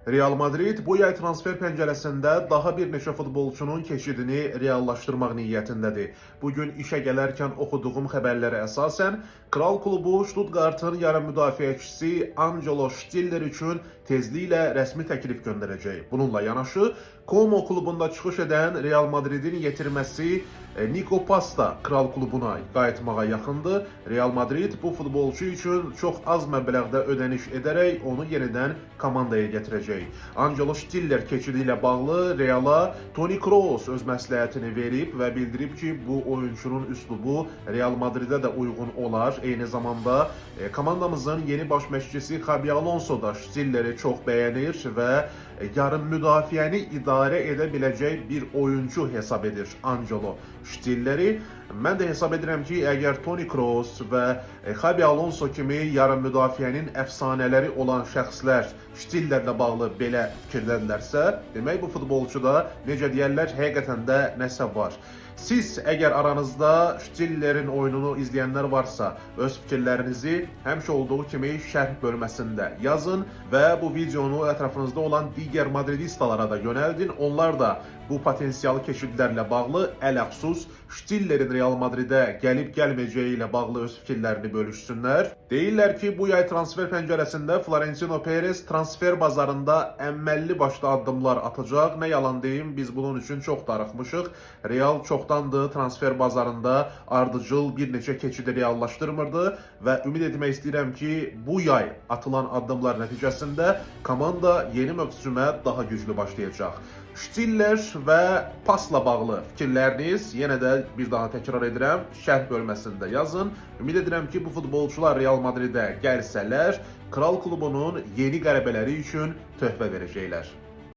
Real Madrid bu yay transfer pəncərəsində daha bir neçə futbolçunun keçidini reallaşdırmaq niyyətindədir. Bugün işə gələrkən oxuduğum xəbərlərə əsasən, Kral klubu Stuttgartın yarım müdafiəçisi Angelo Stiller üçün tezliklə rəsmi təklif göndərəcək. Bununla yanaşı, Como klubunda çıxış edən Real Madridin yetirməsi Nico Pasta Kral klubuna qayıtmağa yaxındır. Real Madrid bu futbolçu üçün çox az məbləğdə ödəniş edərək onu yenidən komandaya gətirəcək. Angelo Stiller keçidi ilə bağlı Real'a Toni Kroos öz məsləhətini verib və bildirib ki, bu oyunçunun üslubu Real Madrid'e də uyğun olar. Eyni zamanda komandamızın yeni baş məşqçisi Xabi Alonso da Stiller'i çox bəyənir və yarım müdafiəni idarə edə biləcək bir oyuncu hesab edir Angelo Stiller'i. Mən də hesab edirəm ki, əgər Toni Kroos və Xabi Alonso kimi yarım müdafiənin əfsanələri olan şəxslər Stillerlə bağlı belə fikirdədirlərsə, demək bu futbolçuda necə deyərlər, həqiqətən də nəsə var. Siz əgər aranızda Stiller'in oyununu izləyənlər varsa, öz fikirlərinizi həmişə olduğu kimi şərh bölməsində yazın və bu videonu ətrafınızda olan digər madridistalara da yönəldin. Onlar da bu potensiyalı keçidlərlə bağlı ələxsus Stiller'in Real Madrid'e gəlib gəlməyəcəyi ilə bağlı öz fikirlərini bölüşsünlər. Deyirlər ki, bu yay transfer pəncərəsində Florentino Perez transfer bazarında əməlli başlı addımlar atacaq. Nə yalan deyim, biz bunun üçün çox darıxmışıq. Real çoxdandır transfer bazarında ardıcıl bir neçə keçidi reallaşdırmırdı və ümid etmək istəyirəm ki, bu yay atılan addımlar nəticəsində komanda yeni mövsümə daha güclü başlayacaq. Stiller və pasla bağlı fikirləriniz yenə də bir daha təkrar edirəm, şərh bölməsində yazın. Ümid edirəm ki, bu futbolçular Real Madrid'e gəlsələr, Kral klubunun yeni qələbələri üçün töhfə verəcəklər.